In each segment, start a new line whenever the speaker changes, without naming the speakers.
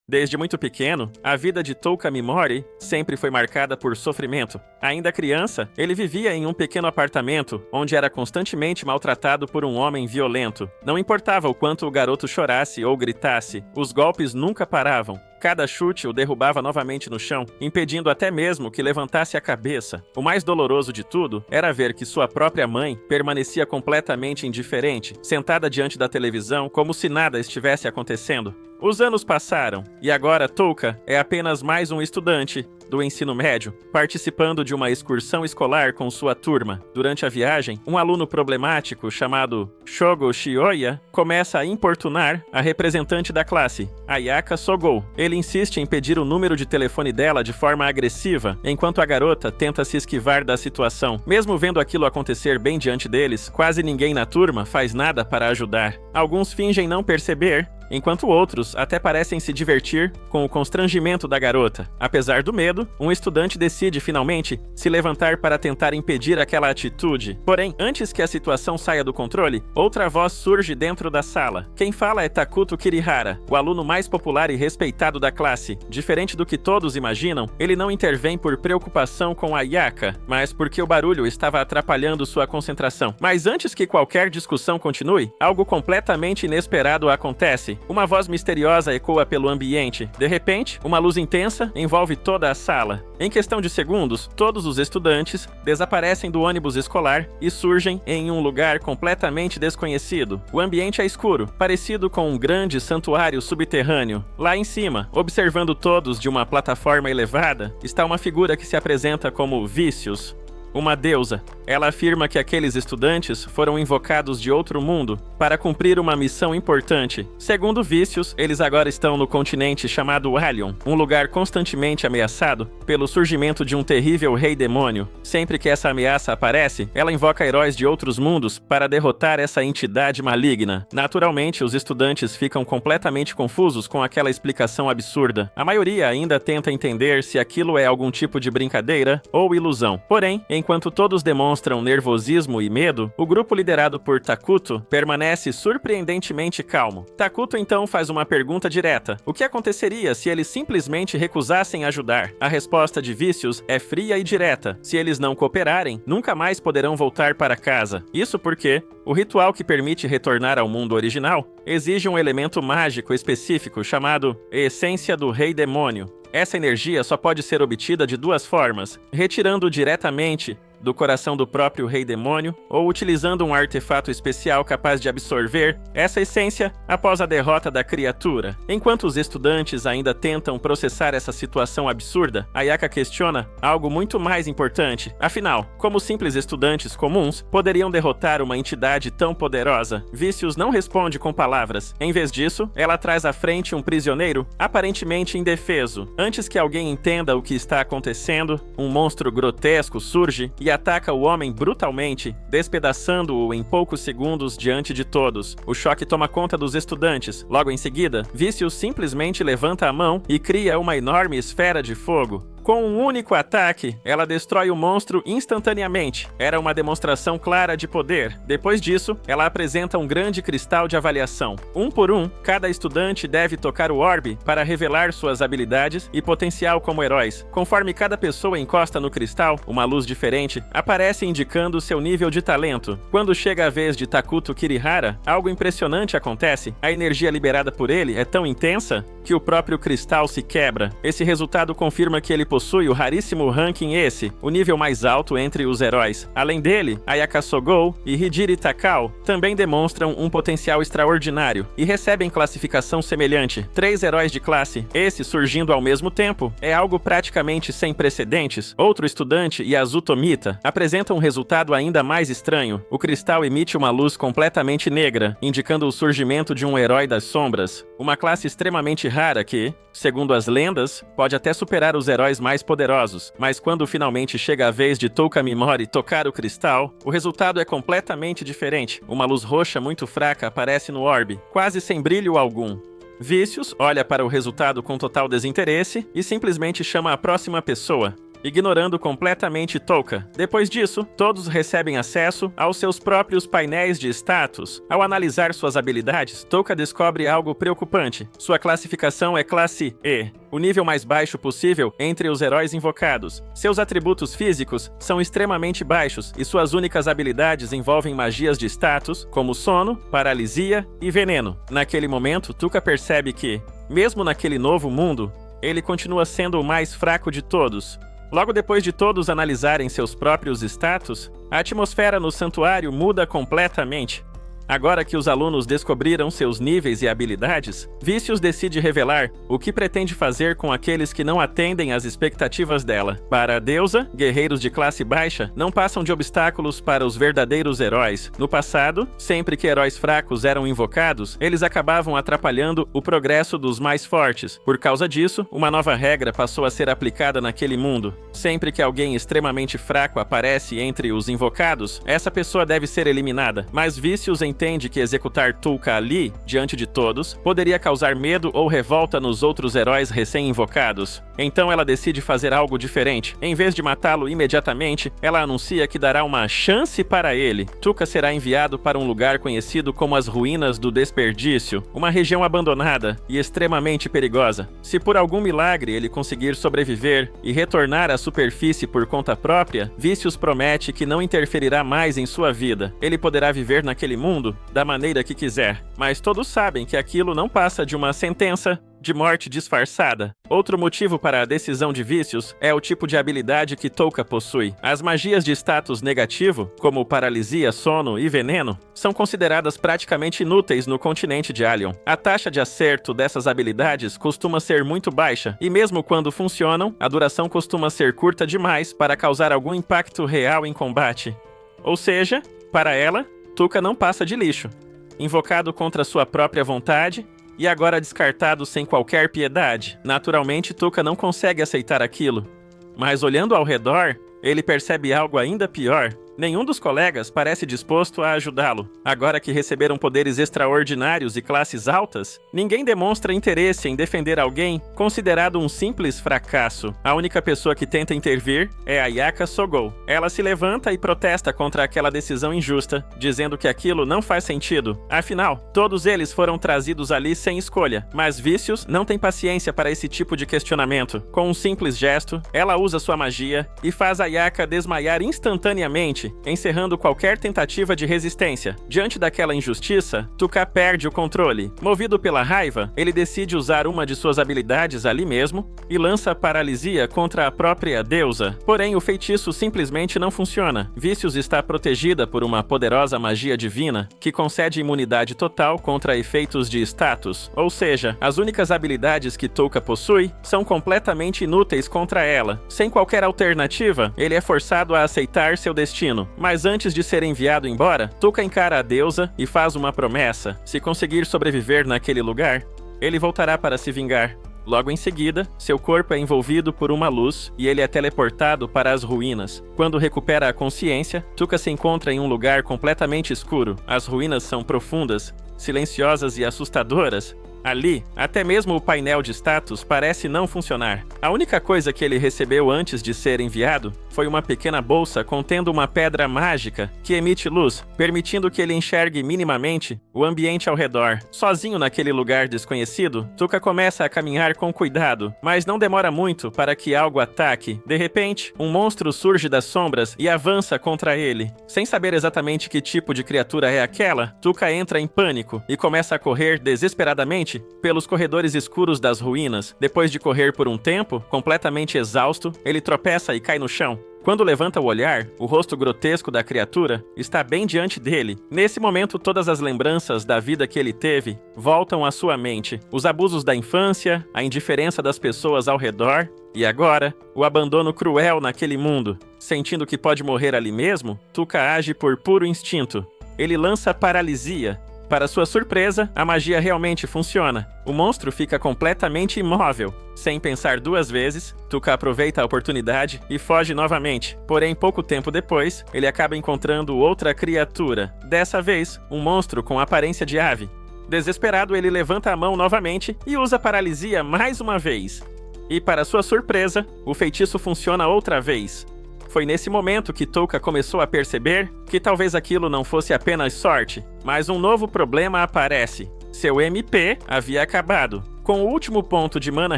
Desde muito pequeno, a vida de Touka Mimori sempre foi marcada por sofrimento. Ainda criança, ele vivia em um pequeno apartamento onde era constantemente maltratado por um homem violento. Não importava o quanto o garoto chorasse ou gritasse, os golpes nunca paravam. Cada chute o derrubava novamente no chão, impedindo até mesmo que levantasse a cabeça. O mais doloroso de tudo era ver que sua própria mãe permanecia completamente indiferente, sentada diante da televisão como se nada estivesse acontecendo. Os anos passaram, e agora Touka é apenas mais um estudante do ensino médio, participando de uma excursão escolar com sua turma. Durante a viagem, um aluno problemático chamado Shogo Shioya começa a importunar a representante da classe, Ayaka Sogou. Ele insiste em pedir o número de telefone dela de forma agressiva, enquanto a garota tenta se esquivar da situação. Mesmo vendo aquilo acontecer bem diante deles, quase ninguém na turma faz nada para ajudar. Alguns fingem não perceber, enquanto outros até parecem se divertir com o constrangimento da garota. Apesar do medo, um estudante decide finalmente se levantar para tentar impedir aquela atitude. Porém, antes que a situação saia do controle, outra voz surge dentro da sala. Quem fala é Takuto Kirihara, o aluno mais popular e respeitado da classe. Diferente do que todos imaginam, ele não intervém por preocupação com a Ayaka, mas porque o barulho estava atrapalhando sua concentração. Mas antes que qualquer discussão continue, algo completamente inesperado acontece. Uma voz misteriosa ecoa pelo ambiente. De repente, uma luz intensa envolve toda a sala. Em questão de segundos, todos os estudantes desaparecem do ônibus escolar e surgem em um lugar completamente desconhecido. O ambiente é escuro, parecido com um grande santuário subterrâneo. Lá em cima, observando todos de uma plataforma elevada, está uma figura que se apresenta como Vícios, uma deusa. Ela afirma que aqueles estudantes foram invocados de outro mundo para cumprir uma missão importante. Segundo Vícios, eles agora estão no continente chamado Alien, um lugar constantemente ameaçado pelo surgimento de um terrível rei demônio. Sempre que essa ameaça aparece, ela invoca heróis de outros mundos para derrotar essa entidade maligna. Naturalmente, os estudantes ficam completamente confusos com aquela explicação absurda. A maioria ainda tenta entender se aquilo é algum tipo de brincadeira ou ilusão. Porém, enquanto todos demonstram nervosismo e medo, o grupo liderado por Takuto permanece surpreendentemente calmo. Takuto então faz uma pergunta direta. O que aconteceria se eles simplesmente recusassem ajudar? A resposta de Vícios é fria e direta. Se eles não cooperarem, nunca mais poderão voltar para casa. Isso porque o ritual que permite retornar ao mundo original exige um elemento mágico específico chamado Essência do Rei Demônio. Essa energia só pode ser obtida de duas formas: retirando diretamente do coração do próprio Rei Demônio, ou utilizando um artefato especial capaz de absorver essa essência após a derrota da criatura. Enquanto os estudantes ainda tentam processar essa situação absurda, Ayaka questiona algo muito mais importante. Afinal, como simples estudantes comuns poderiam derrotar uma entidade tão poderosa? Vícios não responde com palavras. Em vez disso, ela traz à frente um prisioneiro aparentemente indefeso. Antes que alguém entenda o que está acontecendo, um monstro grotesco surge e ataca o homem brutalmente, despedaçando-o em poucos segundos diante de todos. O choque toma conta dos estudantes. Logo em seguida, Vícios simplesmente levanta a mão e cria uma enorme esfera de fogo. Com um único ataque, ela destrói o monstro instantaneamente. Era uma demonstração clara de poder. Depois disso, ela apresenta um grande cristal de avaliação. Um por um, cada estudante deve tocar o orbe para revelar suas habilidades e potencial como heróis. Conforme cada pessoa encosta no cristal, uma luz diferente aparece indicando seu nível de talento. Quando chega a vez de Takuto Kirihara, algo impressionante acontece. A energia liberada por ele é tão intensa que o próprio cristal se quebra. Esse resultado confirma que ele possui o raríssimo ranking S, o nível mais alto entre os heróis. Além dele, Ayaka Sogou e Hijiri Takao também demonstram um potencial extraordinário e recebem classificação semelhante. 3 heróis de classe, esse surgindo ao mesmo tempo, é algo praticamente sem precedentes. Outro estudante, Yasu Tomita, apresenta um resultado ainda mais estranho. O cristal emite uma luz completamente negra, indicando o surgimento de um herói das sombras, uma classe extremamente rara que, segundo as lendas, pode até superar os heróis mais poderosos, mas quando finalmente chega a vez de Touka Mimori tocar o cristal, o resultado é completamente diferente. Uma luz roxa muito fraca aparece no orbe, quase sem brilho algum. Vícios olha para o resultado com total desinteresse e simplesmente chama a próxima pessoa. ignorando completamente Touka. Depois disso, todos recebem acesso aos seus próprios painéis de status. Ao analisar suas habilidades, Touka descobre algo preocupante. Sua classificação é classe E, o nível mais baixo possível entre os heróis invocados. Seus atributos físicos são extremamente baixos e suas únicas habilidades envolvem magias de status, como sono, paralisia e veneno. Naquele momento, Touka percebe que, mesmo naquele novo mundo, ele continua sendo o mais fraco de todos. Logo depois de todos analisarem seus próprios status, a atmosfera no santuário muda completamente. Agora que os alunos descobriram seus níveis e habilidades, Vícios decide revelar o que pretende fazer com aqueles que não atendem às expectativas dela. Para a deusa, guerreiros de classe baixa não passam de obstáculos para os verdadeiros heróis. No passado, sempre que heróis fracos eram invocados, eles acabavam atrapalhando o progresso dos mais fortes. Por causa disso, uma nova regra passou a ser aplicada naquele mundo. Sempre que alguém extremamente fraco aparece entre os invocados, essa pessoa deve ser eliminada. Mas Vícios entende que executar Touka ali, diante de todos, poderia causar medo ou revolta nos outros heróis recém-invocados. Então ela decide fazer algo diferente. Em vez de matá-lo imediatamente, ela anuncia que dará uma chance para ele. Touka será enviado para um lugar conhecido como as Ruínas do Desperdício, uma região abandonada e extremamente perigosa. Se por algum milagre ele conseguir sobreviver e retornar à superfície por conta própria, Vícios promete que não interferirá mais em sua vida. Ele poderá viver naquele mundo da maneira que quiser, mas todos sabem que aquilo não passa de uma sentença de morte disfarçada. Outro motivo para a decisão de Vícios é o tipo de habilidade que Touka possui. As magias de status negativo, como paralisia, sono e veneno, são consideradas praticamente inúteis no continente de Alien. A taxa de acerto dessas habilidades costuma ser muito baixa, e mesmo quando funcionam, a duração costuma ser curta demais para causar algum impacto real em combate. Ou seja, para ela, Touka não passa de lixo. Invocado contra sua própria vontade, e agora descartado sem qualquer piedade. Naturalmente, Touka não consegue aceitar aquilo. Mas olhando ao redor, ele percebe algo ainda pior. Nenhum dos colegas parece disposto a ajudá-lo. Agora que receberam poderes extraordinários e classes altas, ninguém demonstra interesse em defender alguém considerado um simples fracasso. A única pessoa que tenta intervir é Ayaka Sogou. Ela se levanta e protesta contra aquela decisão injusta, dizendo que aquilo não faz sentido. Afinal, todos eles foram trazidos ali sem escolha, mas Vícios não tem paciência para esse tipo de questionamento. Com um simples gesto, ela usa sua magia e faz Ayaka desmaiar instantaneamente, encerrando qualquer tentativa de resistência. Diante daquela injustiça, Touka perde o controle. Movido pela raiva, ele decide usar uma de suas habilidades ali mesmo e lança paralisia contra a própria deusa. Porém, o feitiço simplesmente não funciona. Vícios está protegida por uma poderosa magia divina que concede imunidade total contra efeitos de status. Ou seja, as únicas habilidades que Touka possui são completamente inúteis contra ela. Sem qualquer alternativa, ele é forçado a aceitar seu destino. Mas antes de ser enviado embora, Touka encara a deusa e faz uma promessa. Se conseguir sobreviver naquele lugar, ele voltará para se vingar. Logo em seguida, seu corpo é envolvido por uma luz e ele é teleportado para as ruínas. Quando recupera a consciência, Touka se encontra em um lugar completamente escuro. As ruínas são profundas, silenciosas e assustadoras. Ali, até mesmo o painel de status parece não funcionar. A única coisa que ele recebeu antes de ser enviado foi uma pequena bolsa contendo uma pedra mágica que emite luz, permitindo que ele enxergue minimamente o ambiente ao redor. Sozinho naquele lugar desconhecido, Touka começa a caminhar com cuidado, mas não demora muito para que algo ataque. De repente, um monstro surge das sombras e avança contra ele. Sem saber exatamente que tipo de criatura é aquela, Touka entra em pânico e começa a correr desesperadamente pelos corredores escuros das ruínas. Depois de correr por um tempo, completamente exausto, ele tropeça e cai no chão. Quando levanta o olhar, o rosto grotesco da criatura está bem diante dele. Nesse momento, todas as lembranças da vida que ele teve voltam à sua mente. Os abusos da infância, a indiferença das pessoas ao redor e agora, o abandono cruel naquele mundo. Sentindo que pode morrer ali mesmo, Touka age por puro instinto. Ele lança paralisia. Para sua surpresa, a magia realmente funciona. O monstro fica completamente imóvel. Sem pensar duas vezes, Touka aproveita a oportunidade e foge novamente. Porém, pouco tempo depois, ele acaba encontrando outra criatura. Dessa vez, um monstro com aparência de ave. Desesperado, ele levanta a mão novamente e usa paralisia mais uma vez. E para sua surpresa, o feitiço funciona outra vez. Foi nesse momento que Touka começou a perceber que talvez aquilo não fosse apenas sorte, mas um novo problema aparece. Seu MP havia acabado. Com o último ponto de mana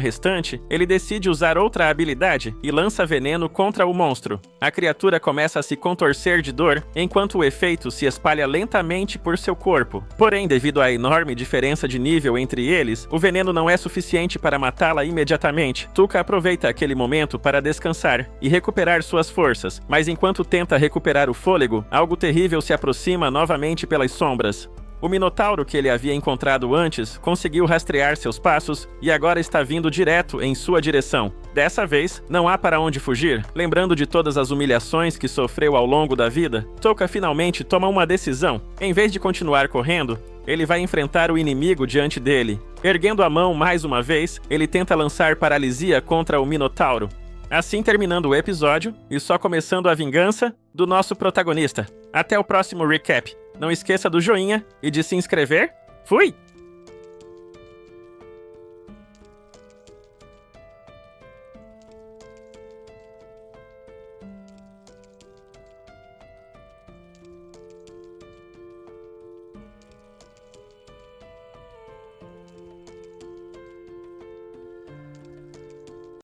restante, ele decide usar outra habilidade e lança veneno contra o monstro. A criatura começa a se contorcer de dor, enquanto o efeito se espalha lentamente por seu corpo. Porém, devido à enorme diferença de nível entre eles, o veneno não é suficiente para matá-la imediatamente. Touka aproveita aquele momento para descansar e recuperar suas forças, mas enquanto tenta recuperar o fôlego, algo terrível se aproxima novamente pelas sombras. O Minotauro que ele havia encontrado antes conseguiu rastrear seus passos e agora está vindo direto em sua direção. Dessa vez, não há para onde fugir. Lembrando de todas as humilhações que sofreu ao longo da vida, Touka finalmente toma uma decisão. Em vez de continuar correndo, ele vai enfrentar o inimigo diante dele. Erguendo a mão mais uma vez, ele tenta lançar paralisia contra o Minotauro. Assim terminando o episódio e só começando a vingança do nosso protagonista. Até o próximo recap. Não esqueça do joinha e de se inscrever. Fui!